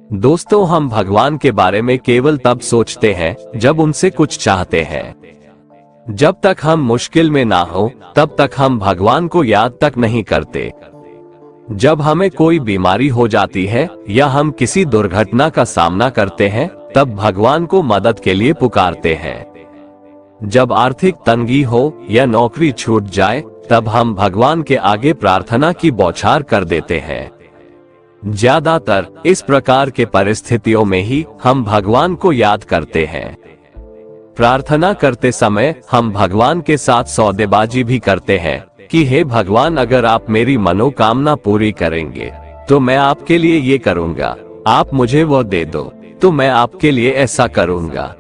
दोस्तों, हम भगवान के बारे में केवल तब सोचते हैं जब उनसे कुछ चाहते हैं। जब तक हम मुश्किल में ना हो तब तक हम भगवान को याद तक नहीं करते। जब हमें कोई बीमारी हो जाती है या हम किसी दुर्घटना का सामना करते हैं तब भगवान को मदद के लिए पुकारते हैं। जब आर्थिक तंगी हो या नौकरी छूट जाए तब हम भगवान के आगे प्रार्थना की बौछार कर देते हैं। ज्यादातर इस प्रकार के परिस्थितियों में ही हम भगवान को याद करते हैं। प्रार्थना करते समय हम भगवान के साथ सौदेबाजी भी करते हैं कि हे भगवान, अगर आप मेरी मनोकामना पूरी करेंगे तो मैं आपके लिए ये करूंगा, आप मुझे वो दे दो तो मैं आपके लिए ऐसा करूंगा।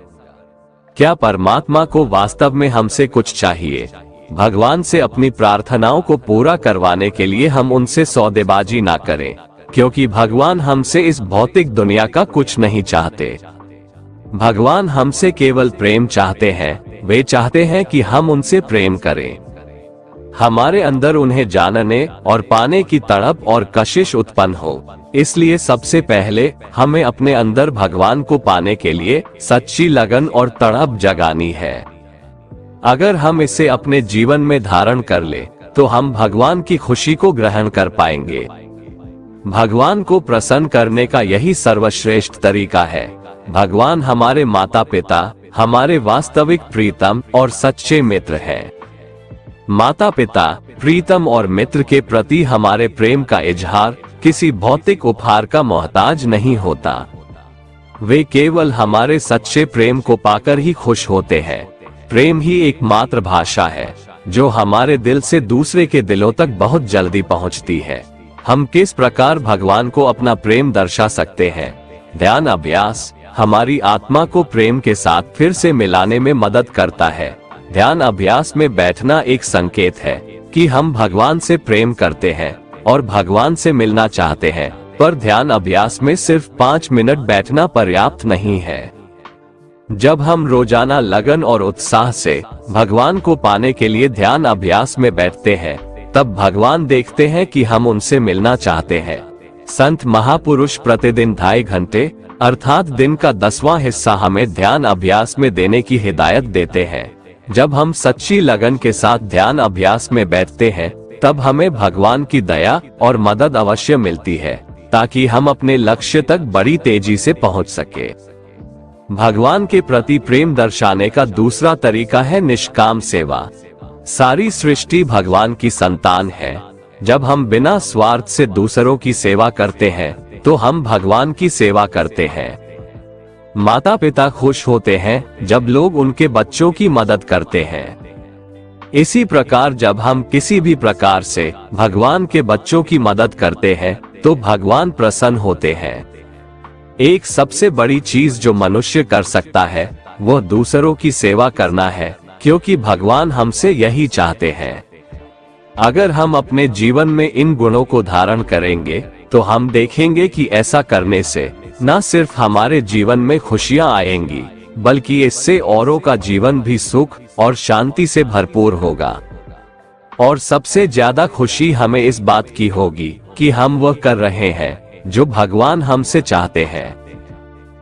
क्या परमात्मा को वास्तव में हमसे कुछ चाहिए? भगवान से अपनी प्रार्थनाओं को पूरा करवाने के लिए हम उनसे सौदेबाजी ना करें, क्योंकि भगवान हमसे इस भौतिक दुनिया का कुछ नहीं चाहते। भगवान हमसे केवल प्रेम चाहते हैं। वे चाहते हैं कि हम उनसे प्रेम करें। हमारे अंदर उन्हें जानने और पाने की तड़प और कशिश उत्पन्न हो। इसलिए सबसे पहले हमें अपने अंदर भगवान को पाने के लिए सच्ची लगन और तड़प जगानी है। अगर हम इसे अपने जीवन में धारण कर ले तो हम भगवान की खुशी को ग्रहण कर पाएंगे। भगवान को प्रसन्न करने का यही सर्वश्रेष्ठ तरीका है। भगवान हमारे माता पिता, हमारे वास्तविक प्रीतम और सच्चे मित्र हैं। माता पिता, प्रीतम और मित्र के प्रति हमारे प्रेम का इजहार किसी भौतिक उपहार का मोहताज नहीं होता। वे केवल हमारे सच्चे प्रेम को पाकर ही खुश होते हैं। प्रेम ही एकमात्र भाषा है जो हमारे दिल से दूसरे के दिलों तक बहुत जल्दी पहुंचती है। हम किस प्रकार भगवान को अपना प्रेम दर्शा सकते हैं? ध्यान अभ्यास हमारी आत्मा को प्रेम के साथ फिर से मिलाने में मदद करता है। ध्यान अभ्यास में बैठना एक संकेत है कि हम भगवान से प्रेम करते हैं और भगवान से मिलना चाहते हैं, पर ध्यान अभ्यास में सिर्फ 5 मिनट बैठना पर्याप्त नहीं है। जब हम रोजाना लगन और उत्साह से भगवान को पाने के लिए ध्यान अभ्यास में बैठते हैं तब भगवान देखते हैं कि हम उनसे मिलना चाहते हैं। संत महापुरुष प्रतिदिन 2.5 घंटे अर्थात दिन का 10वां हिस्सा हमें ध्यान अभ्यास में देने की हिदायत देते हैं। जब हम सच्ची लगन के साथ ध्यान अभ्यास में बैठते हैं तब हमें भगवान की दया और मदद अवश्य मिलती है ताकि हम अपने लक्ष्य तक बड़ी तेजी से पहुंच सके। भगवान के प्रति प्रेम दर्शाने का दूसरा तरीका है निष्काम सेवा। सारी सृष्टि भगवान की संतान है। जब हम बिना स्वार्थ से दूसरों की सेवा करते हैं तो हम भगवान की सेवा करते हैं। माता पिता खुश होते हैं जब लोग उनके बच्चों की मदद करते हैं। इसी प्रकार जब हम किसी भी प्रकार से भगवान के बच्चों की मदद करते हैं तो भगवान प्रसन्न होते हैं। एक सबसे बड़ी चीज जो मनुष्य कर सकता है वह दूसरों की सेवा करना है, क्योंकि भगवान हमसे यही चाहते हैं। अगर हम अपने जीवन में इन गुणों को धारण करेंगे तो हम देखेंगे कि ऐसा करने से न सिर्फ हमारे जीवन में खुशियां आएंगी बल्कि इससे औरों का जीवन भी सुख और शांति से भरपूर होगा। और सबसे ज्यादा खुशी हमें इस बात की होगी कि हम वह कर रहे हैं जो भगवान हमसे चाहते हैं।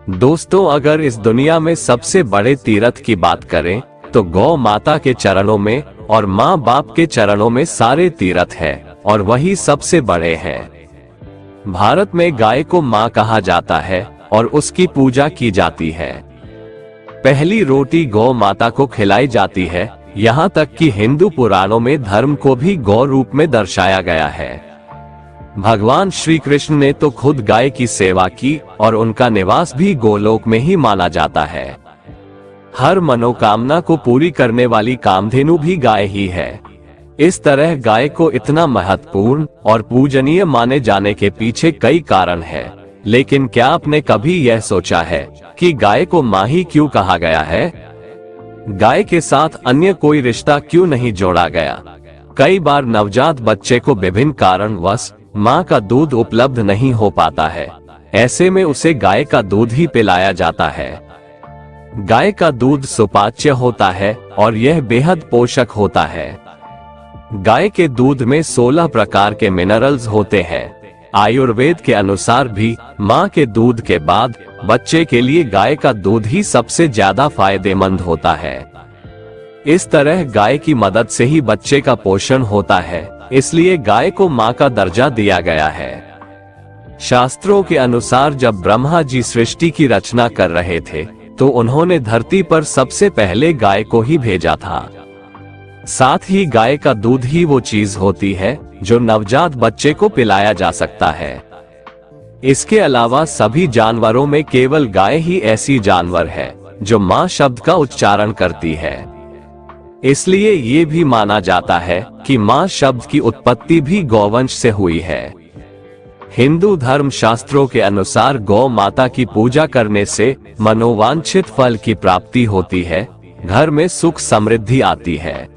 दोस्तों, अगर इस दुनिया में सबसे बड़े तीर्थ की बात करें तो गौ माता के चरणों में और माँ बाप के चरणों में सारे तीर्थ हैं और वही सबसे बड़े हैं। भारत में गाय को माँ कहा जाता है और उसकी पूजा की जाती है। पहली रोटी गौ माता को खिलाई जाती है। यहाँ तक कि हिंदू पुराणों में धर्म को भी गौ रूप में दर्शाया गया है। भगवान श्री कृष्ण ने तो खुद गाय की सेवा की और उनका निवास भी गोलोक में ही माना जाता है। हर मनोकामना को पूरी करने वाली कामधेनु भी गाय ही है। इस तरह गाय को इतना महत्वपूर्ण और पूजनीय माने जाने के पीछे कई कारण हैं। लेकिन क्या आपने कभी यह सोचा है कि गाय को माँ ही क्यों कहा गया है? गाय के साथ अन्य कोई रिश्ता क्यों नहीं जोड़ा गया? कई बार नवजात बच्चे को विभिन्न कारणवश माँ का दूध उपलब्ध नहीं हो पाता है। ऐसे में उसे गाय का दूध ही पिलाया जाता है। गाय का दूध सुपाच्य होता है और यह बेहद पोषक होता है। गाय के दूध में 16 प्रकार के मिनरल्स होते हैं। आयुर्वेद के अनुसार भी माँ के दूध के बाद बच्चे के लिए गाय का दूध ही सबसे ज्यादा फायदेमंद होता है। इस तरह गाय की मदद से ही बच्चे का पोषण होता है, इसलिए गाय को माँ का दर्जा दिया गया है। शास्त्रों के अनुसार जब ब्रह्मा जी सृष्टि की रचना कर रहे थे तो उन्होंने धरती पर सबसे पहले गाय को ही भेजा था। साथ ही गाय का दूध ही वो चीज होती है जो नवजात बच्चे को पिलाया जा सकता है। इसके अलावा सभी जानवरों में केवल गाय ही ऐसी जानवर है जो माँ शब्द का उच्चारण करती है। इसलिए ये भी माना जाता है कि माँ शब्द की उत्पत्ति भी गौवंश से हुई है। हिंदू धर्म शास्त्रों के अनुसार गौ माता की पूजा करने से मनोवांछित फल की प्राप्ति होती है, घर में सुख समृद्धि आती है।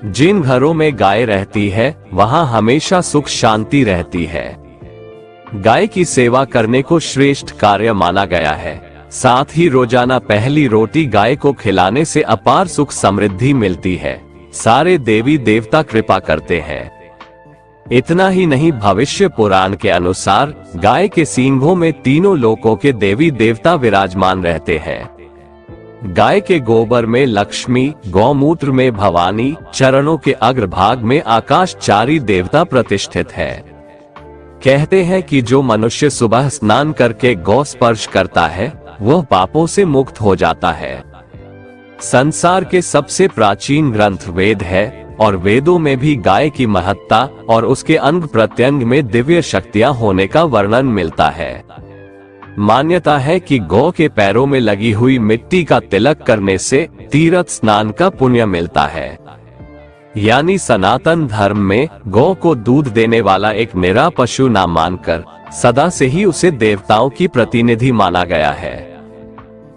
जिन घरों में गाय रहती है वहां हमेशा सुख शांति रहती है। गाय की सेवा करने को श्रेष्ठ कार्य माना गया है। साथ ही रोजाना पहली रोटी गाय को खिलाने से अपार सुख समृद्धि मिलती है। सारे देवी देवता कृपा करते हैं। इतना ही नहीं, भविष्य पुराण के अनुसार गाय के सींगों में तीनों लोकों के देवी देवता विराजमान रहते हैं। गाय के गोबर में लक्ष्मी, गौमूत्र में भवानी, चरणों के अग्रभाग में आकाशचारी देवता प्रतिष्ठित है। कहते हैं कि जो मनुष्य सुबह स्नान करके गौ स्पर्श करता है वह पापों से मुक्त हो जाता है। संसार के सबसे प्राचीन ग्रंथ वेद है और वेदों में भी गाय की महत्ता और उसके अंग प्रत्यंग में दिव्य शक्तियां होने का वर्णन मिलता है। मान्यता है कि गौ के पैरों में लगी हुई मिट्टी का तिलक करने से तीर्थ स्नान का पुण्य मिलता है। यानी सनातन धर्म में गौ को दूध देने वाला एक निरा पशु ना मानकर सदा से ही उसे देवताओं की प्रतिनिधि माना गया है।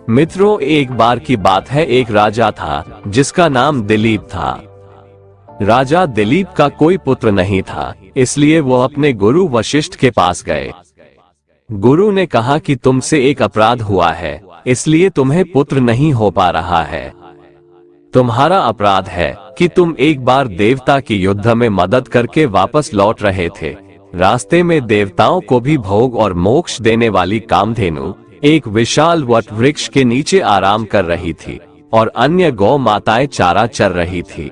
मित्रों, एक बार की बात है, एक राजा था जिसका नाम दिलीप था। राजा दिलीप का कोई पुत्र नहीं था, इसलिए वो अपने गुरु वशिष्ठ के पास गए। गुरु ने कहा कि तुमसे एक अपराध हुआ है, इसलिए तुम्हें पुत्र नहीं हो पा रहा है। तुम्हारा अपराध है कि तुम एक बार देवता की युद्ध में मदद करके वापस लौट रहे थे। रास्ते में देवताओं को भी भोग और मोक्ष देने वाली कामधेनु एक विशाल वट वृक्ष के नीचे आराम कर रही थी और अन्य गौ माताएं चारा चर रही थी।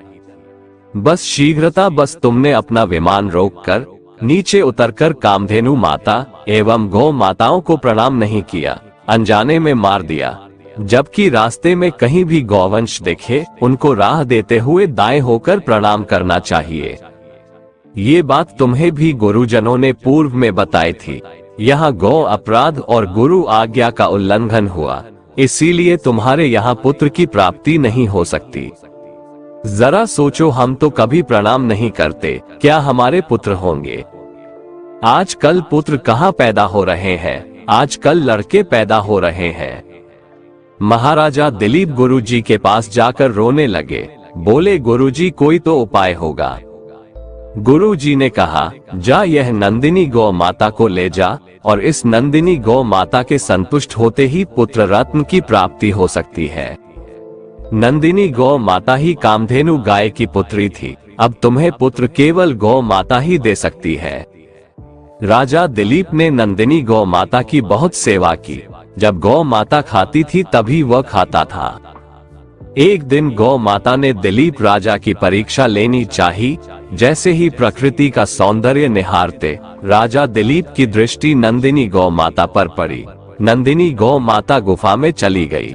बस तुमने अपना विमान रोककर नीचे उतरकर कामधेनु माता एवं गौ माताओं को प्रणाम नहीं किया, अनजाने में मार दिया। जबकि रास्ते में कहीं भी गौवंश दिखे उनको राह देते हुए दाएं होकर प्रणाम करना चाहिए। ये बात तुम्हें भी गुरुजनों ने पूर्व में बताई थी। यहाँ गौ अपराध और गुरु आज्ञा का उल्लंघन हुआ, इसीलिए तुम्हारे यहाँ पुत्र की प्राप्ति नहीं हो सकती। जरा सोचो, हम तो कभी प्रणाम नहीं करते, क्या हमारे पुत्र होंगे? आजकल पुत्र कहाँ पैदा हो रहे हैं, आजकल लड़के पैदा हो रहे हैं। महाराजा दिलीप गुरुजी के पास जाकर रोने लगे। बोले, गुरुजी कोई तो उपाय होगा। गुरुजी ने कहा, जा यह नंदिनी गौ माता को ले जा और इस नंदिनी गौ माता के संतुष्ट होते ही पुत्र रत्न की प्राप्ति हो सकती है। नंदिनी गौ माता ही कामधेनु गाय की पुत्री थी। अब तुम्हें पुत्र केवल गौ माता ही दे सकती है। राजा दिलीप ने नंदिनी गौ माता की बहुत सेवा की। जब गौ माता खाती थी तभी वह खाता था। एक दिन गौ माता ने दिलीप राजा की परीक्षा लेनी चाही। जैसे ही प्रकृति का सौंदर्य निहारते राजा दिलीप की दृष्टि नंदिनी गौ माता पर पड़ी। नंदिनी गौ माता गुफा में चली गई।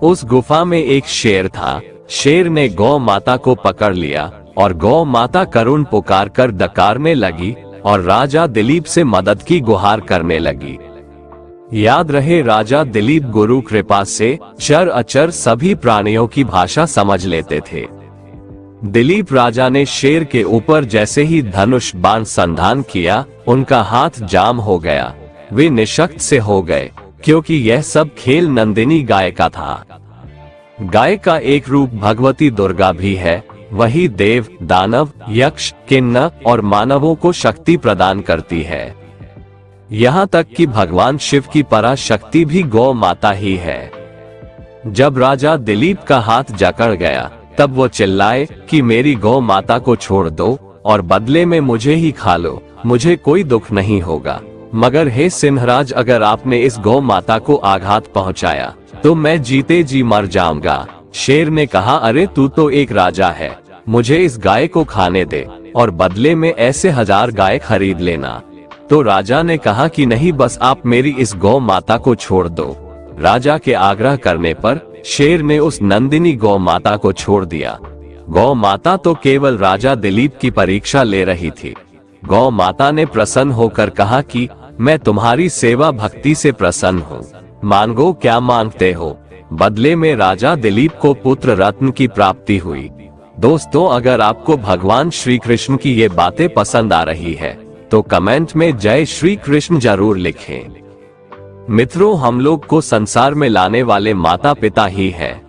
उस गुफा में एक शेर था। शेर ने गौ माता को पकड़ लिया और गौ माता करुण पुकार कर डकारने लगी और राजा दिलीप से मदद की गुहार करने लगी। याद रहे, राजा दिलीप गुरु कृपा से चर अचर सभी प्राणियों की भाषा समझ लेते थे। दिलीप राजा ने शेर के ऊपर जैसे ही धनुष बाण संधान किया, उनका हाथ जाम हो गया। वे निशक्त से हो गए, क्योंकि यह सब खेल नंदिनी गाय का था। गाय का एक रूप भगवती दुर्गा भी है। वही देव, दानव, यक्ष, किन्नर और मानवों को शक्ति प्रदान करती है। यहाँ तक कि भगवान शिव की पराशक्ति भी गौ माता ही है। जब राजा दिलीप का हाथ जकड़ गया तब वो चिल्लाए कि मेरी गौ माता को छोड़ दो और बदले में मुझे ही खा लो। मुझे कोई दुख नहीं होगा। मगर हे सिंहराज, अगर आपने इस गौ माता को आघात पहुंचाया तो मैं जीते जी मर जाऊंगा। शेर ने कहा, अरे तू तो एक राजा है, मुझे इस गाय को खाने दे और बदले में ऐसे 1000 गाय खरीद लेना। तो राजा ने कहा कि नहीं, बस आप मेरी इस गौ माता को छोड़ दो। राजा के आग्रह करने पर शेर ने उस नंदिनी गौ माता को छोड़ दिया। गौ माता तो केवल राजा दिलीप की परीक्षा ले रही थी। गौ माता ने प्रसन्न होकर कहा कि मैं तुम्हारी सेवा भक्ति से प्रसन्न हूँ, मांगो क्या मांगते हो। बदले में राजा दिलीप को पुत्र रत्न की प्राप्ति हुई। दोस्तों, अगर आपको भगवान श्री कृष्ण की ये बातें पसंद आ रही है तो कमेंट में जय श्री कृष्ण जरूर लिखें। मित्रों, हम लोग को संसार में लाने वाले माता पिता ही है।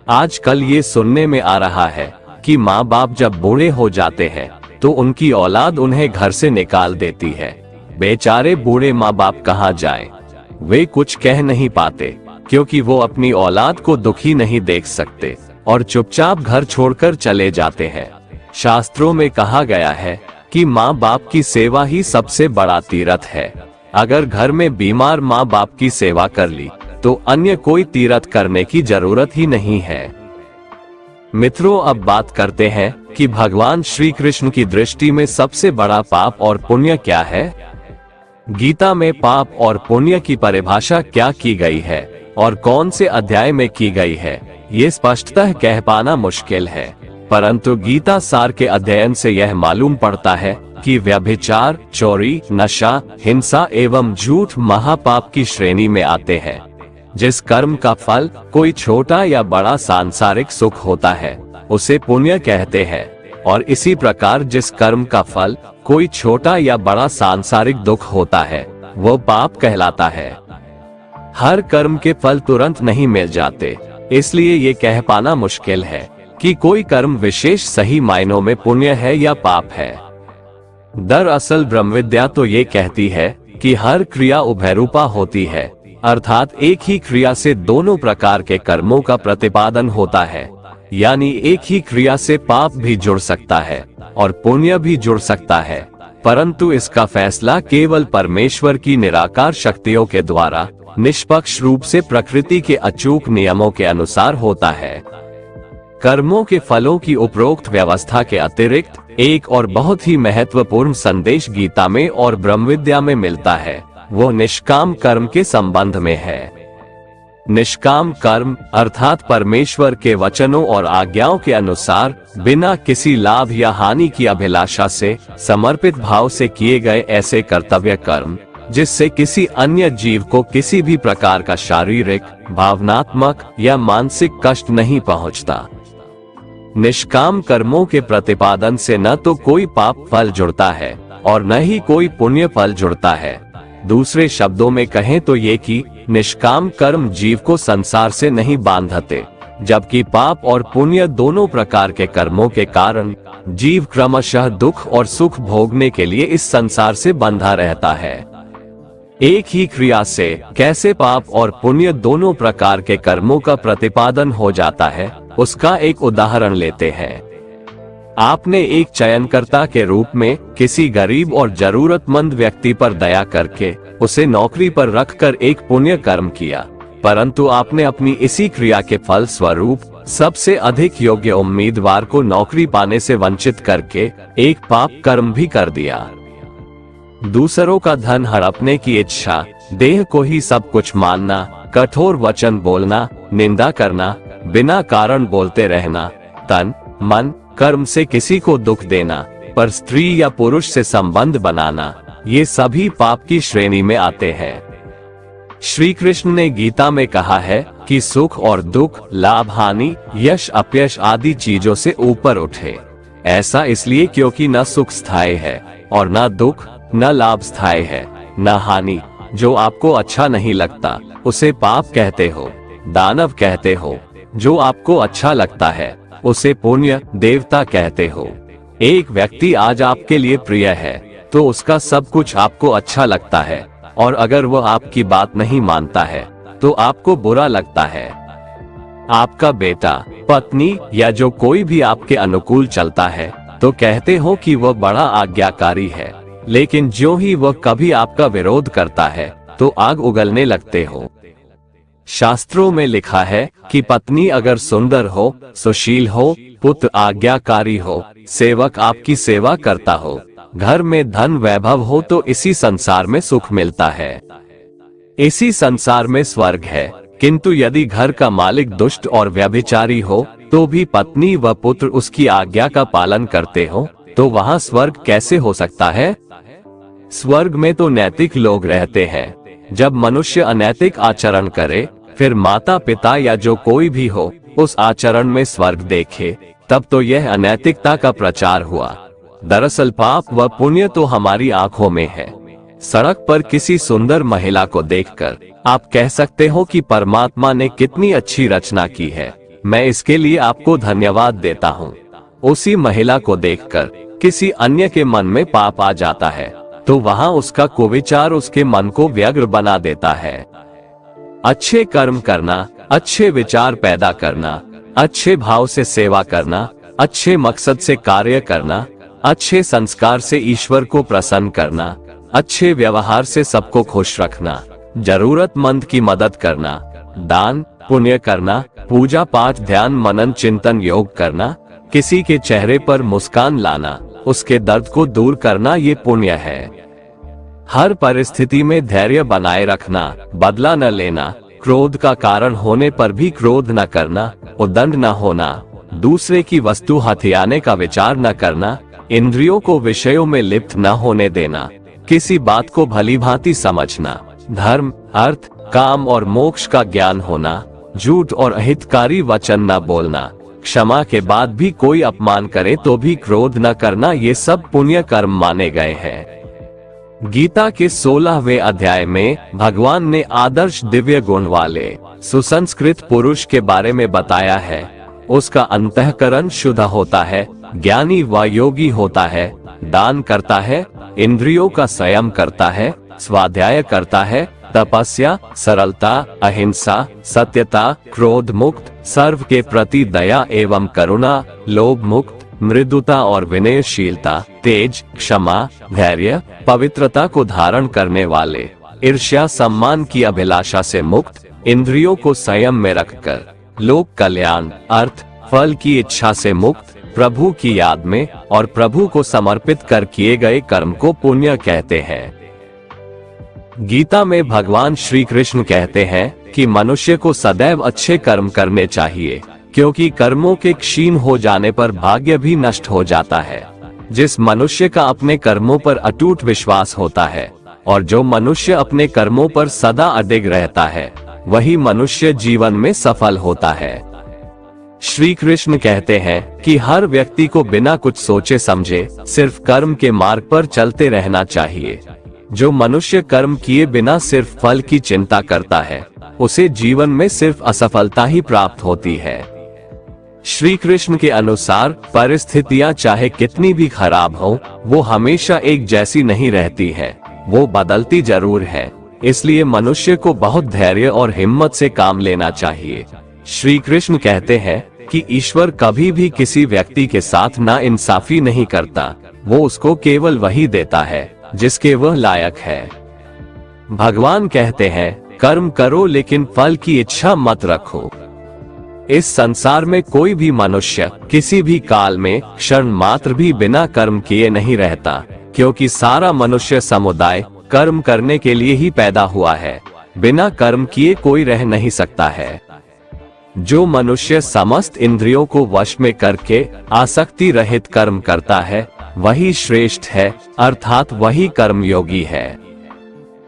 आजकल ये सुनने में आ रहा है कि माँ बाप जब बूढ़े हो जाते हैं तो उनकी औलाद उन्हें घर से निकाल देती है। बेचारे बूढ़े माँ बाप कहाँ जाएं? वे कुछ कह नहीं पाते क्योंकि वो अपनी औलाद को दुखी नहीं देख सकते और चुपचाप घर छोड़कर चले जाते हैं। शास्त्रों में कहा गया है कि माँ बाप की सेवा ही सबसे बड़ा तीर्थ है। अगर घर में बीमार माँ बाप की सेवा कर ली तो अन्य कोई तीर्थ करने की जरूरत ही नहीं है। मित्रों, अब बात करते हैं कि भगवान श्री कृष्ण की दृष्टि में सबसे बड़ा पाप और पुण्य क्या है। गीता में पाप और पुण्य की परिभाषा क्या की गई है और कौन से अध्याय में की गई है, ये स्पष्टतः कह पाना मुश्किल है। परंतु गीता सार के अध्ययन से यह मालूम पड़ता है कि व्यभिचार, चोरी, नशा, हिंसा एवं झूठ महापाप की श्रेणी में आते हैं। जिस कर्म का फल कोई छोटा या बड़ा सांसारिक सुख होता है उसे पुण्य कहते हैं, और इसी प्रकार जिस कर्म का फल कोई छोटा या बड़ा सांसारिक दुख होता है वो पाप कहलाता है। हर कर्म के फल तुरंत नहीं मिल जाते, इसलिए ये कह पाना मुश्किल है कि कोई कर्म विशेष सही मायनों में पुण्य है या पाप है। दरअसल ब्रह्मविद्या तो ये कहती है कि हर क्रिया उभयरूपा होती है, अर्थात एक ही क्रिया से दोनों प्रकार के कर्मों का प्रतिपादन होता है। यानी एक ही क्रिया से पाप भी जुड़ सकता है और पुण्य भी जुड़ सकता है, परंतु इसका फैसला केवल परमेश्वर की निराकार शक्तियों के द्वारा निष्पक्ष रूप से प्रकृति के अचूक नियमों के अनुसार होता है। कर्मों के फलों की उपरोक्त व्यवस्था के अतिरिक्त एक और बहुत ही महत्वपूर्ण संदेश गीता में और ब्रह्मविद्या में मिलता है, वो निष्काम कर्म के संबंध में है। निष्काम कर्म अर्थात परमेश्वर के वचनों और आज्ञाओं के अनुसार बिना किसी लाभ या हानि की अभिलाषा से समर्पित भाव से किए गए ऐसे कर्तव्य कर्म जिससे किसी अन्य जीव को किसी भी प्रकार का शारीरिक, भावनात्मक या मानसिक कष्ट नहीं पहुंचता। निष्काम कर्मों के प्रतिपादन से न तो कोई पाप फल जुड़ता है और न ही कोई पुण्य फल जुड़ता है। दूसरे शब्दों में कहें तो ये कि निष्काम कर्म जीव को संसार से नहीं बांधते, जबकि पाप और पुण्य दोनों प्रकार के कर्मों के कारण जीव क्रमशः दुख और सुख भोगने के लिए इस संसार से बंधा रहता है। एक ही क्रिया से कैसे पाप और पुण्य दोनों प्रकार के कर्मों का प्रतिपादन हो जाता है, उसका एक उदाहरण लेते हैं। आपने एक चयनकर्ता के रूप में किसी गरीब और जरूरतमंद व्यक्ति पर दया करके उसे नौकरी पर रखकर एक पुण्य कर्म किया, परंतु आपने अपनी इसी क्रिया के फल स्वरूप सबसे अधिक योग्य उम्मीदवार को नौकरी पाने से वंचित करके एक पाप कर्म भी कर दिया। दूसरों का धन हड़पने की इच्छा, देह को ही सब कुछ मानना, कठोर वचन बोलना, निंदा करना, बिना कारण बोलते रहना, तन मन कर्म से किसी को दुख देना, पर स्त्री या पुरुष से संबंध बनाना, ये सभी पाप की श्रेणी में आते हैं। श्री कृष्ण ने गीता में कहा है कि सुख और दुख, लाभ हानि, यश अपयश आदि चीजों से ऊपर उठे। ऐसा इसलिए क्योंकि न सुख स्थायी है और न दुख, न लाभ स्थायी है, न हानि। जो आपको अच्छा नहीं लगता उसे पाप कहते हो, दानव कहते हो। जो आपको अच्छा लगता है उसे पुण्य, देवता कहते हो। एक व्यक्ति आज आपके लिए प्रिय है तो उसका सब कुछ आपको अच्छा लगता है, और अगर वह आपकी बात नहीं मानता है तो आपको बुरा लगता है। आपका बेटा, पत्नी या जो कोई भी आपके अनुकूल चलता है तो कहते हो कि वह बड़ा आज्ञाकारी है, लेकिन ज्यों ही वह कभी आपका विरोध करता है तो आग उगलने लगते हो। शास्त्रों में लिखा है कि पत्नी अगर सुंदर हो, सुशील हो, पुत्र आज्ञाकारी हो, सेवक आपकी सेवा करता हो, घर में धन वैभव हो तो इसी संसार में सुख मिलता है, इसी संसार में स्वर्ग है। किंतु यदि घर का मालिक दुष्ट और व्यभिचारी हो तो भी पत्नी व पुत्र उसकी आज्ञा का पालन करते हो तो वहाँ स्वर्ग कैसे हो सकता है? स्वर्ग में तो नैतिक लोग रहते हैं। जब मनुष्य अनैतिक आचरण करे, फिर माता पिता या जो कोई भी हो उस आचरण में स्वर्ग देखे, तब तो यह अनैतिकता का प्रचार हुआ। दरअसल पाप व पुण्य तो हमारी आंखों में है। सड़क पर किसी सुंदर महिला को देखकर आप कह सकते हो कि परमात्मा ने कितनी अच्छी रचना की है, मैं इसके लिए आपको धन्यवाद देता हूँ। उसी महिला को देखकर किसी अन्य के मन में पाप आ जाता है तो वहाँ उसका कुविचार उसके मन को व्यग्र बना देता है। अच्छे कर्म करना, अच्छे विचार पैदा करना, अच्छे भाव से सेवा करना, अच्छे मकसद से कार्य करना, अच्छे संस्कार से ईश्वर को प्रसन्न करना, अच्छे व्यवहार से सबको खुश रखना, जरूरतमंद की मदद करना, दान पुण्य करना, पूजा पाठ ध्यान मनन चिंतन योग करना, किसी के चेहरे पर मुस्कान लाना, उसके दर्द को दूर करना, ये पुण्य है। हर परिस्थिति में धैर्य बनाए रखना, बदला न लेना, क्रोध का कारण होने पर भी क्रोध न करना, उद्दंड न होना, दूसरे की वस्तु हथियाने का विचार न करना, इंद्रियों को विषयों में लिप्त न होने देना, किसी बात को भलीभांति समझना, धर्म अर्थ काम और मोक्ष का ज्ञान होना, झूठ और अहितकारी वचन न बोलना, क्षमा के बाद भी कोई अपमान करे तो भी क्रोध न करना, ये सब पुण्य कर्म माने गए हैं। गीता के 16वें अध्याय में भगवान ने आदर्श दिव्य गुण वाले सुसंस्कृत पुरुष के बारे में बताया है। उसका अंतःकरण शुद्ध होता है, ज्ञानी व योगी होता है, दान करता है, इंद्रियों का संयम करता है, स्वाध्याय करता है, तपस्या, सरलता, अहिंसा, सत्यता, क्रोध मुक्त, सर्व के प्रति दया एवं करुणा, लोभ मुक्त, मृदुता और विनयशीलता, तेज, क्षमा, धैर्य, पवित्रता को धारण करने वाले, ईर्ष्या सम्मान की अभिलाषा से मुक्त, इंद्रियों को संयम में रखकर, लोक कल्याण अर्थ फल की इच्छा से मुक्त, प्रभु की याद में और प्रभु को समर्पित कर किए गए कर्म को पुण्य कहते हैं। गीता में भगवान श्री कृष्ण कहते हैं कि मनुष्य को सदैव अच्छे कर्म करने चाहिए, क्योंकि कर्मों के क्षीण हो जाने पर भाग्य भी नष्ट हो जाता है। जिस मनुष्य का अपने कर्मों पर अटूट विश्वास होता है और जो मनुष्य अपने कर्मों पर सदा अडिग रहता है, वही मनुष्य जीवन में सफल होता है। श्री कृष्ण कहते हैं कि हर व्यक्ति को बिना कुछ सोचे समझे सिर्फ कर्म के मार्ग पर चलते रहना चाहिए। जो मनुष्य कर्म किए बिना सिर्फ फल की चिंता करता है, उसे जीवन में सिर्फ असफलता ही प्राप्त होती है। श्री कृष्ण के अनुसार परिस्थितियां चाहे कितनी भी खराब हो, वो हमेशा एक जैसी नहीं रहती है, वो बदलती जरूर है। इसलिए मनुष्य को बहुत धैर्य और हिम्मत से काम लेना चाहिए। श्री कृष्ण कहते हैं कि ईश्वर कभी भी किसी व्यक्ति के साथ नाइंसाफी नहीं करता, वो उसको केवल वही देता है जिसके वह लायक है। भगवान कहते हैं कर्म करो लेकिन फल की इच्छा मत रखो। इस संसार में कोई भी मनुष्य किसी भी काल में क्षण मात्र भी बिना कर्म किए नहीं रहता, क्योंकि सारा मनुष्य समुदाय कर्म करने के लिए ही पैदा हुआ है। बिना कर्म किए कोई रह नहीं सकता है। जो मनुष्य समस्त इंद्रियों को वश में करके आसक्ति रहित कर्म करता है, वही श्रेष्ठ है, अर्थात वही कर्मयोगी है।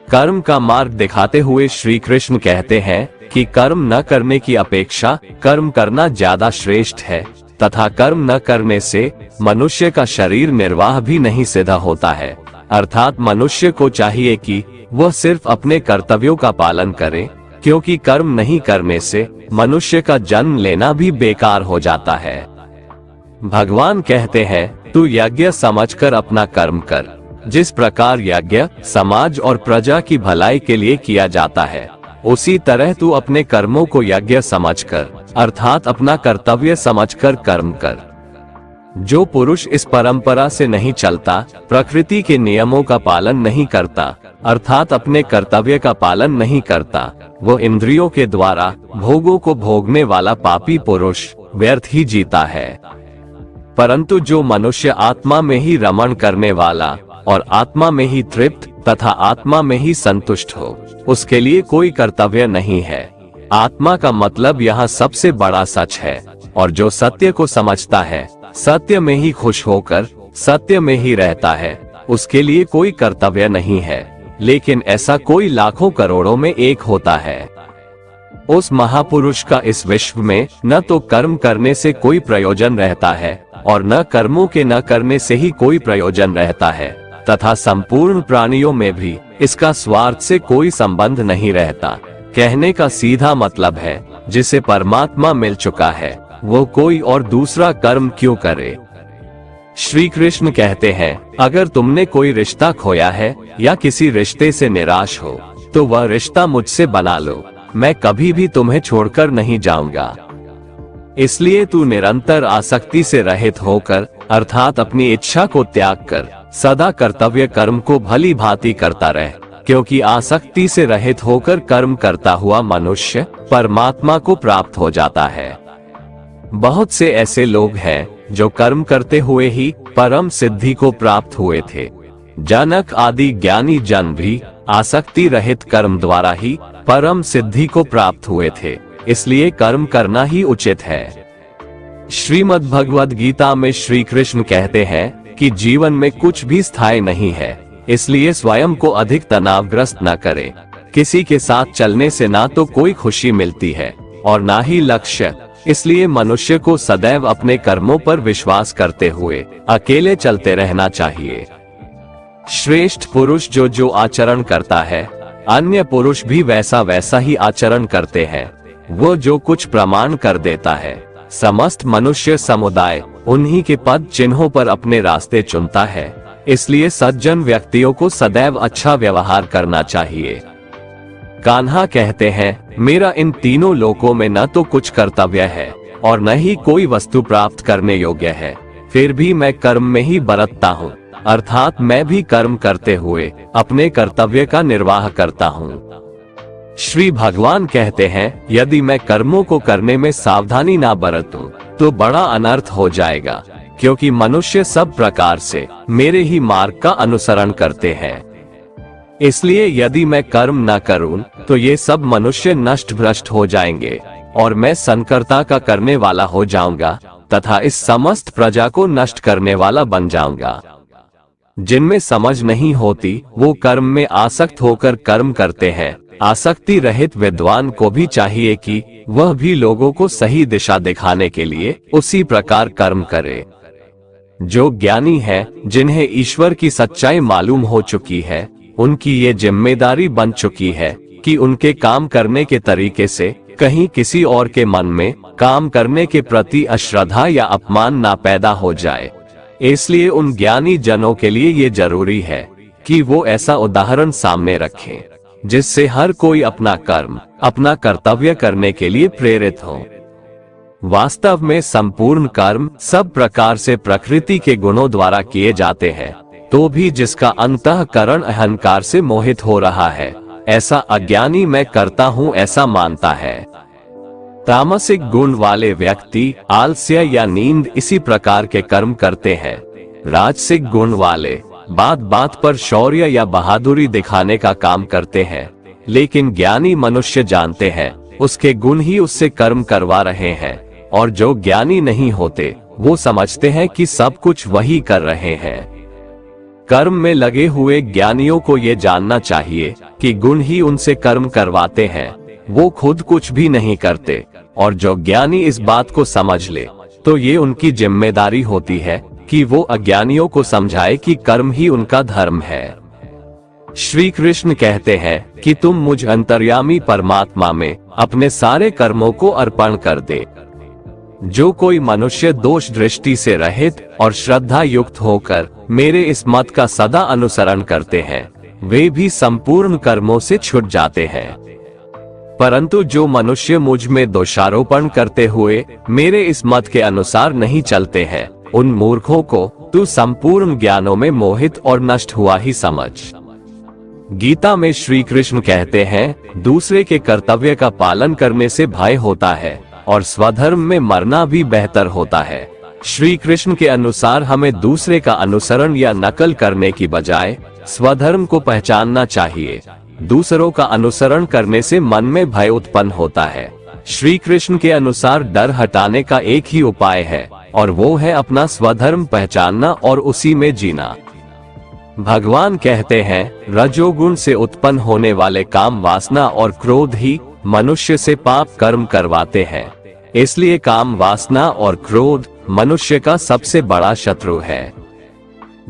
कर्म का मार्ग दिखाते हुए श्री कृष्ण कहते हैं कि कर्म न करने की अपेक्षा कर्म करना ज्यादा श्रेष्ठ है, तथा कर्म न करने से मनुष्य का शरीर निर्वाह भी नहीं सिद्ध होता है। अर्थात मनुष्य को चाहिए कि वह सिर्फ अपने कर्तव्यों का पालन करे, क्योंकि कर्म नहीं करने से मनुष्य का जन्म लेना भी बेकार हो जाता है। भगवान कहते हैं तू यज्ञ समझकर अपना कर्म कर। जिस प्रकार यज्ञ समाज और प्रजा की भलाई के लिए किया जाता है, उसी तरह तू अपने कर्मों को यज्ञ समझकर अर्थात अपना कर्तव्य समझकर कर्म कर। जो पुरुष इस परंपरा से नहीं चलता, प्रकृति के नियमों का पालन नहीं करता, अर्थात अपने कर्तव्य का पालन नहीं करता, वो इंद्रियों के द्वारा भोगों को भोगने वाला पापी पुरुष व्यर्थ ही जीता है। परंतु जो मनुष्य आत्मा में ही रमण करने वाला और आत्मा में ही तृप्त तथा आत्मा में ही संतुष्ट हो, उसके लिए कोई कर्तव्य नहीं है। आत्मा का मतलब यहाँ सबसे बड़ा सच है, और जो सत्य को समझता है, सत्य में ही खुश होकर सत्य में ही रहता है, उसके लिए कोई कर्तव्य नहीं है। लेकिन ऐसा कोई लाखों करोड़ों में एक होता है। उस महापुरुष का इस विश्व में न तो कर्म करने से कोई प्रयोजन रहता है और न कर्मों के न करने से ही कोई प्रयोजन रहता है, तथा संपूर्ण प्राणियों में भी इसका स्वार्थ से कोई संबंध नहीं रहता। कहने का सीधा मतलब है, जिसे परमात्मा मिल चुका है वो कोई और दूसरा कर्म क्यों करे। श्री कृष्ण कहते हैं, अगर तुमने कोई रिश्ता खोया है या किसी रिश्ते से निराश हो तो वह रिश्ता मुझसे बना लो, मैं कभी भी तुम्हें छोड़कर नहीं जाऊंगा। इसलिए तू निरंतर आसक्ति से रहित होकर, अर्थात अपनी इच्छा को त्याग कर सदा कर्तव्य कर्म को भली भांति करता रह, क्योंकि आसक्ति से रहित होकर कर्म करता हुआ मनुष्य परमात्मा को प्राप्त हो जाता है। बहुत से ऐसे लोग हैं जो कर्म करते हुए ही परम सिद्धि को प्राप्त हुए थे। जनक आदि ज्ञानी जन भी आसक्ति रहित कर्म द्वारा ही परम सिद्धि को प्राप्त हुए थे, इसलिए कर्म करना ही उचित है। श्रीमद् भगवद गीता में श्री कृष्ण कहते हैं कि जीवन में कुछ भी स्थायी नहीं है, इसलिए स्वयं को अधिक तनावग्रस्त न करें। किसी के साथ चलने से ना तो कोई खुशी मिलती है और ना ही लक्ष्य, इसलिए मनुष्य को सदैव अपने कर्मों पर विश्वास करते हुए अकेले चलते रहना चाहिए। श्रेष्ठ पुरुष जो जो आचरण करता है, अन्य पुरुष भी वैसा वैसा ही आचरण करते हैं। वो जो कुछ प्रमाण कर देता है, समस्त मनुष्य समुदाय उन्हीं के पद चिन्हों पर अपने रास्ते चुनता है, इसलिए सज्जन व्यक्तियों को सदैव अच्छा व्यवहार करना चाहिए। कान्हा कहते हैं, मेरा इन तीनों लोकों में न तो कुछ कर्तव्य है और न ही कोई वस्तु प्राप्त करने योग्य है, फिर भी मैं कर्म में ही बरतता हूँ, अर्थात मैं भी कर्म करते हुए अपने कर्तव्य का निर्वाह करता हूँ। श्री भगवान कहते हैं, यदि मैं कर्मों को करने में सावधानी ना बरतूं तो बड़ा अनर्थ हो जाएगा, क्योंकि मनुष्य सब प्रकार से मेरे ही मार्ग का अनुसरण करते हैं। इसलिए यदि मैं कर्म न करूं तो ये सब मनुष्य नष्ट भ्रष्ट हो जाएंगे और मैं संकर्ता का करने वाला हो जाऊंगा तथा इस समस्त प्रजा को नष्ट करने वाला बन जाऊंगा। जिनमें समझ नहीं होती वो कर्म में आसक्त होकर कर्म करते हैं। आसक्ति रहित विद्वान को भी चाहिए कि वह भी लोगों को सही दिशा दिखाने के लिए उसी प्रकार कर्म करे। जो ज्ञानी है, जिन्हें ईश्वर की सच्चाई मालूम हो चुकी है, उनकी ये जिम्मेदारी बन चुकी है कि उनके काम करने के तरीके से कहीं किसी और के मन में काम करने के प्रति अश्रद्धा या अपमान ना पैदा हो जाए। इसलिए उन ज्ञानी जनों के लिए ये जरूरी है कि वो ऐसा उदाहरण सामने रखें जिससे हर कोई अपना कर्म, अपना कर्तव्य करने के लिए प्रेरित हो। वास्तव में संपूर्ण कर्म सब प्रकार से प्रकृति के गुणों द्वारा किए जाते हैं, तो भी जिसका अंतःकरण अहंकार से मोहित हो रहा है, ऐसा अज्ञानी मैं करता हूँ ऐसा मानता है। तामसिक गुण वाले व्यक्ति आलस्य या नींद इसी प्रकार के कर्म करते हैं। राजसिक गुण वाले बात बात पर शौर्य या बहादुरी दिखाने का काम करते हैं, लेकिन ज्ञानी मनुष्य जानते हैं उसके गुण ही उससे कर्म करवा रहे हैं, और जो ज्ञानी नहीं होते वो समझते हैं कि सब कुछ वही कर रहे हैं। कर्म में लगे हुए ज्ञानियों को ये जानना चाहिए कि गुण ही उनसे कर्म करवाते हैं, वो खुद कुछ भी नहीं करते। और जो ज्ञानी इस बात को समझ ले तो ये उनकी जिम्मेदारी होती है कि वो अज्ञानियों को समझाए कि कर्म ही उनका धर्म है। श्री कृष्ण कहते हैं कि तुम मुझ अंतर्यामी परमात्मा में अपने सारे कर्मों को अर्पण कर दे। जो कोई मनुष्य दोष दृष्टि से रहित और श्रद्धा युक्त होकर मेरे इस मत का सदा अनुसरण करते हैं, वे भी संपूर्ण कर्मों से छूट जाते हैं। परंतु जो मनुष्य मुझ में दोषारोपण करते हुए मेरे इस मत के अनुसार नहीं चलते हैं, उन मूर्खों को तू संपूर्ण ज्ञानों में मोहित और नष्ट हुआ ही समझ। गीता में श्री कृष्ण कहते हैं, दूसरे के कर्तव्य का पालन करने से भय होता है और स्वधर्म में मरना भी बेहतर होता है। श्री कृष्ण के अनुसार हमें दूसरे का अनुसरण या नकल करने की बजाय स्वधर्म को पहचानना चाहिए। दूसरों का अनुसरण करने से मन में भय उत्पन्न होता है। श्री कृष्ण के अनुसार डर हटाने का एक ही उपाय है और वो है अपना स्वधर्म पहचानना और उसी में जीना। भगवान कहते हैं, रजोगुण से उत्पन्न होने वाले काम वासना और क्रोध ही मनुष्य से पाप कर्म करवाते हैं। इसलिए काम वासना और क्रोध मनुष्य का सबसे बड़ा शत्रु है।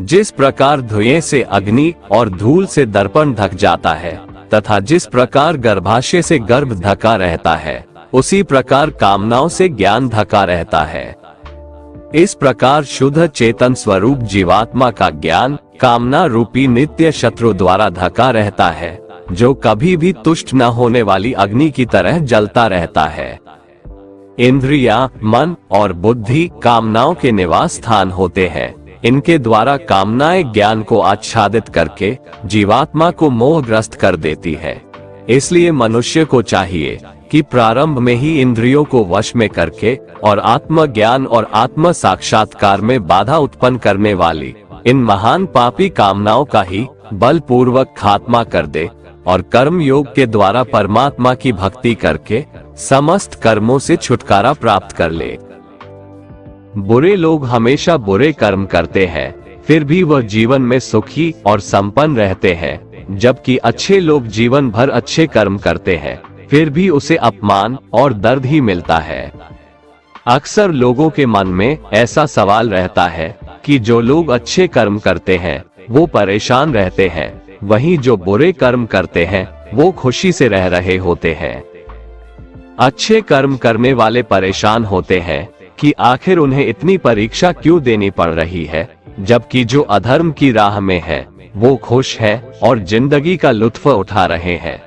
जिस प्रकार धुएं से अग्नि और धूल से दर्पण ढक जाता है तथा जिस प्रकार गर्भाशय से गर्भ ढका रहता है, उसी प्रकार कामनाओं से ज्ञान ढका रहता है। इस प्रकार शुद्ध चेतन स्वरूप जीवात्मा का ज्ञान कामना रूपी नित्य शत्रु द्वारा ढका रहता है, जो कभी भी तुष्ट न होने वाली अग्नि की तरह जलता रहता है। इंद्रियां, मन और बुद्धि कामनाओं के निवास स्थान होते हैं। इनके द्वारा कामनाएं ज्ञान को आच्छादित करके जीवात्मा को मोहग्रस्त कर देती है। इसलिए मनुष्य को चाहिए कि प्रारंभ में ही इंद्रियों को वश में करके और आत्मज्ञान और आत्म साक्षात्कार में बाधा उत्पन्न करने वाली इन महान पापी कामनाओं का ही बलपूर्वक खात्मा कर दे और कर्म योग के द्वारा परमात्मा की भक्ति करके समस्त कर्मों से छुटकारा प्राप्त कर ले। बुरे लोग हमेशा बुरे कर्म करते हैं, फिर भी वह जीवन में सुखी और संपन्न रहते हैं, जबकि अच्छे लोग जीवन भर अच्छे कर्म करते हैं, फिर भी उसे अपमान और दर्द ही मिलता है। अक्सर लोगों के मन में ऐसा सवाल रहता है कि जो लोग अच्छे कर्म करते हैं वो परेशान रहते हैं, वहीं जो बुरे कर्म करते हैं वो खुशी से रह रहे होते हैं। अच्छे कर्म करने वाले परेशान होते हैं कि आखिर उन्हें इतनी परीक्षा क्यों देनी पड़ रही है, जबकि जो अधर्म की राह में है वो खुश है और जिंदगी का लुत्फ उठा रहे हैं।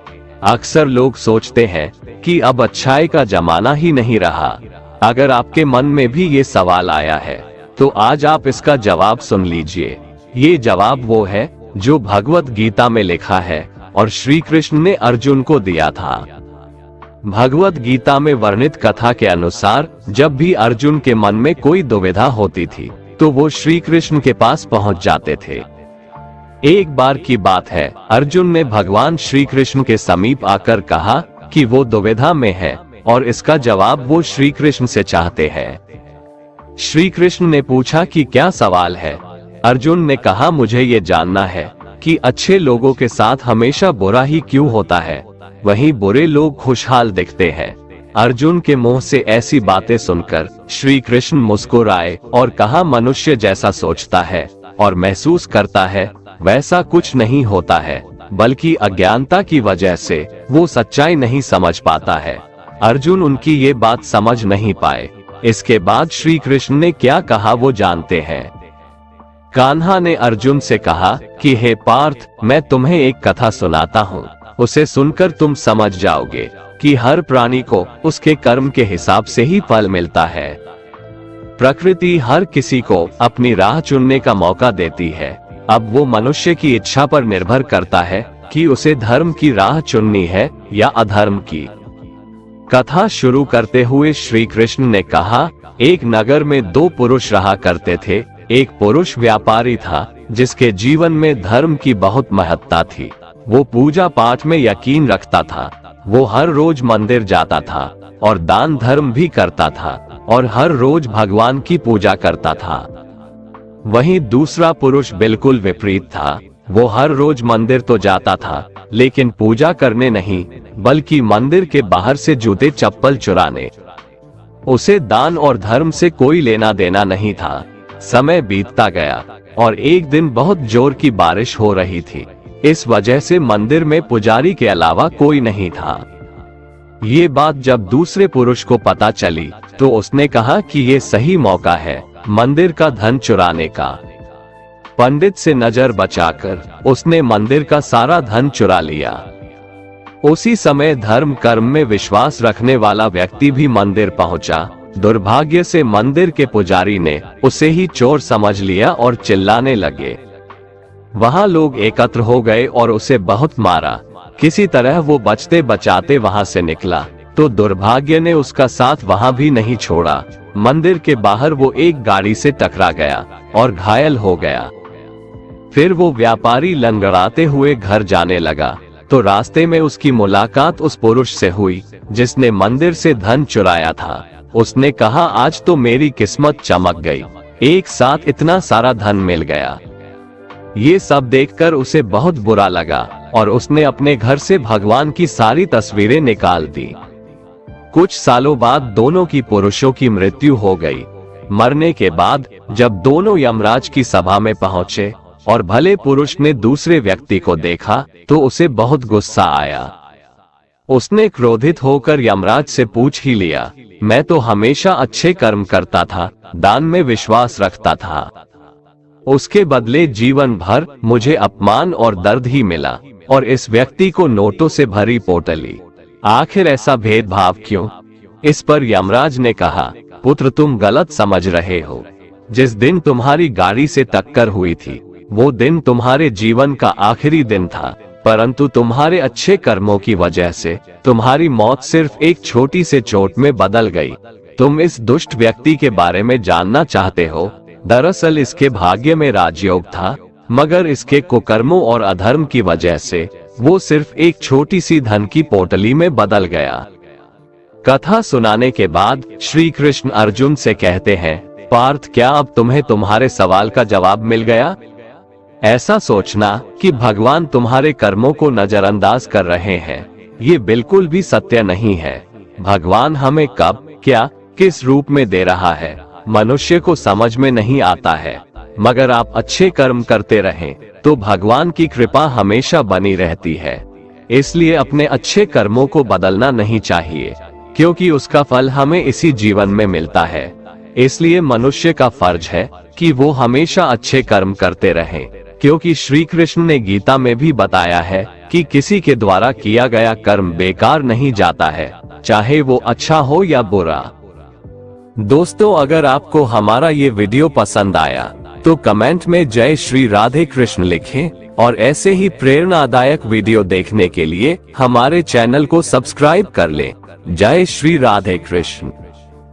अक्सर लोग सोचते हैं कि अब अच्छाई का जमाना ही नहीं रहा। अगर आपके मन में भी ये सवाल आया है तो आज आप इसका जवाब सुन लीजिए। ये जवाब वो है जो भगवत गीता में लिखा है और श्री कृष्ण ने अर्जुन को दिया था। भगवत गीता में वर्णित कथा के अनुसार जब भी अर्जुन के मन में कोई दुविधा होती थी तो वो श्री कृष्ण के पास पहुंच जाते थे। एक बार की बात है, अर्जुन ने भगवान श्री कृष्ण के समीप आकर कहा कि वो दुविधा में है और इसका जवाब वो श्री कृष्ण से चाहते हैं। श्री कृष्ण ने पूछा कि क्या सवाल है। अर्जुन ने कहा, मुझे ये जानना है कि अच्छे लोगों के साथ हमेशा बुरा ही क्यों होता है, वहीं बुरे लोग खुशहाल दिखते हैं। अर्जुन के मुंह से ऐसी बातें सुनकर श्री कृष्ण मुस्कुराए और कहा, मनुष्य जैसा सोचता है और महसूस करता है वैसा कुछ नहीं होता है, बल्कि अज्ञानता की वजह से वो सच्चाई नहीं समझ पाता है। अर्जुन उनकी ये बात समझ नहीं पाए। इसके बाद श्री कृष्ण ने क्या कहा वो जानते हैं। कान्हा ने अर्जुन से कहा कि हे पार्थ, मैं तुम्हें एक कथा सुनाता हूँ, उसे सुनकर तुम समझ जाओगे कि हर प्राणी को उसके कर्म के हिसाब से ही फल मिलता है। प्रकृति हर किसी को अपनी राह चुनने का मौका देती है। अब वो मनुष्य की इच्छा पर निर्भर करता है कि उसे धर्म की राह चुननी है या अधर्म की। कथा शुरू करते हुए श्री कृष्ण ने कहा, एक नगर में दो पुरुष रहा करते थे। एक पुरुष व्यापारी था जिसके जीवन में धर्म की बहुत महत्ता थी। वो पूजा पाठ में यकीन रखता था। वो हर रोज मंदिर जाता था और दान धर्म भी करता था और हर रोज भगवान की पूजा करता था। वहीं दूसरा पुरुष बिल्कुल विपरीत था। वो हर रोज मंदिर तो जाता था लेकिन पूजा करने नहीं, बल्कि मंदिर के बाहर से जूते चप्पल चुराने। उसे दान और धर्म से कोई लेना देना नहीं था। समय बीतता गया और एक दिन बहुत जोर की बारिश हो रही थी। इस वजह से मंदिर में पुजारी के अलावा कोई नहीं था। ये बात जब दूसरे पुरुष को पता चली तो उसने कहा कि ये सही मौका है मंदिर का धन चुराने का। पंडित से नजर बचाकर उसने मंदिर का सारा धन चुरा लिया। उसी समय धर्म कर्म में विश्वास रखने वाला व्यक्ति भी मंदिर पहुंचा दुर्भाग्य से मंदिर के पुजारी ने उसे ही चोर समझ लिया और चिल्लाने लगे। वहां लोग एकत्र हो गए और उसे बहुत मारा। किसी तरह वो बचते बचाते वहां से निकला तो दुर्भाग्य ने उसका साथ वहां भी नहीं छोड़ा। मंदिर के बाहर वो एक गाड़ी से टकरा गया और घायल हो गया। फिर वो व्यापारी लंगड़ाते हुए घर जाने लगा तो रास्ते में उसकी मुलाकात उस पुरुष से हुई जिसने मंदिर से धन चुराया था। उसने कहा, आज तो मेरी किस्मत चमक गई, एक साथ इतना सारा धन मिल गया। ये सब देखकर उसे बहुत बुरा लगा और उसने अपने घर से भगवान की सारी तस्वीरें निकाल दी। कुछ सालों बाद दोनों की पुरुषों की मृत्यु हो गई। मरने के बाद जब दोनों यमराज की सभा में पहुंचे और भले पुरुष ने दूसरे व्यक्ति को देखा तो उसे बहुत गुस्सा आया। उसने क्रोधित होकर यमराज से पूछ ही लिया, मैं तो हमेशा अच्छे कर्म करता था, दान में विश्वास रखता था, उसके बदले जीवन भर मुझे अपमान और दर्द ही मिला और इस व्यक्ति को नोटों से भरी पोटली, आखिर ऐसा भेदभाव क्यों? इस पर यमराज ने कहा, पुत्र तुम गलत समझ रहे हो। जिस दिन तुम्हारी गाड़ी से टक्कर हुई थी वो दिन तुम्हारे जीवन का आखिरी दिन था, परंतु तुम्हारे अच्छे कर्मों की वजह से तुम्हारी मौत सिर्फ एक छोटी से चोट में बदल गई। तुम इस दुष्ट व्यक्ति के बारे में जानना चाहते हो? दरअसल इसके भाग्य में राजयोग था, मगर इसके कुकर्मों और अधर्म की वजह से वो सिर्फ एक छोटी सी धन की पोटली में बदल गया। कथा सुनाने के बाद श्री कृष्ण अर्जुन से कहते हैं, पार्थ क्या अब तुम्हें तुम्हारे सवाल का जवाब मिल गया? ऐसा सोचना कि भगवान तुम्हारे कर्मों को नजरअंदाज कर रहे हैं, ये बिल्कुल भी सत्य नहीं है। भगवान हमें कब, क्या, किस रूप में दे रहा है मनुष्य को समझ में नहीं आता है, मगर आप अच्छे कर्म करते रहें तो भगवान की कृपा हमेशा बनी रहती है। इसलिए अपने अच्छे कर्मों को बदलना नहीं चाहिए, क्योंकि उसका फल हमें इसी जीवन में मिलता है। इसलिए मनुष्य का फर्ज है कि वो हमेशा अच्छे कर्म करते रहें, क्योंकि श्री कृष्ण ने गीता में भी बताया है कि किसी के द्वारा किया गया कर्म बेकार नहीं जाता है, चाहे वो अच्छा हो या बुरा। दोस्तों, अगर आपको हमारा ये वीडियो पसंद आया तो कमेंट में जय श्री राधे कृष्ण लिखें और ऐसे ही प्रेरणादायक वीडियो देखने के लिए हमारे चैनल को सब्सक्राइब कर लें। जय श्री राधे कृष्ण।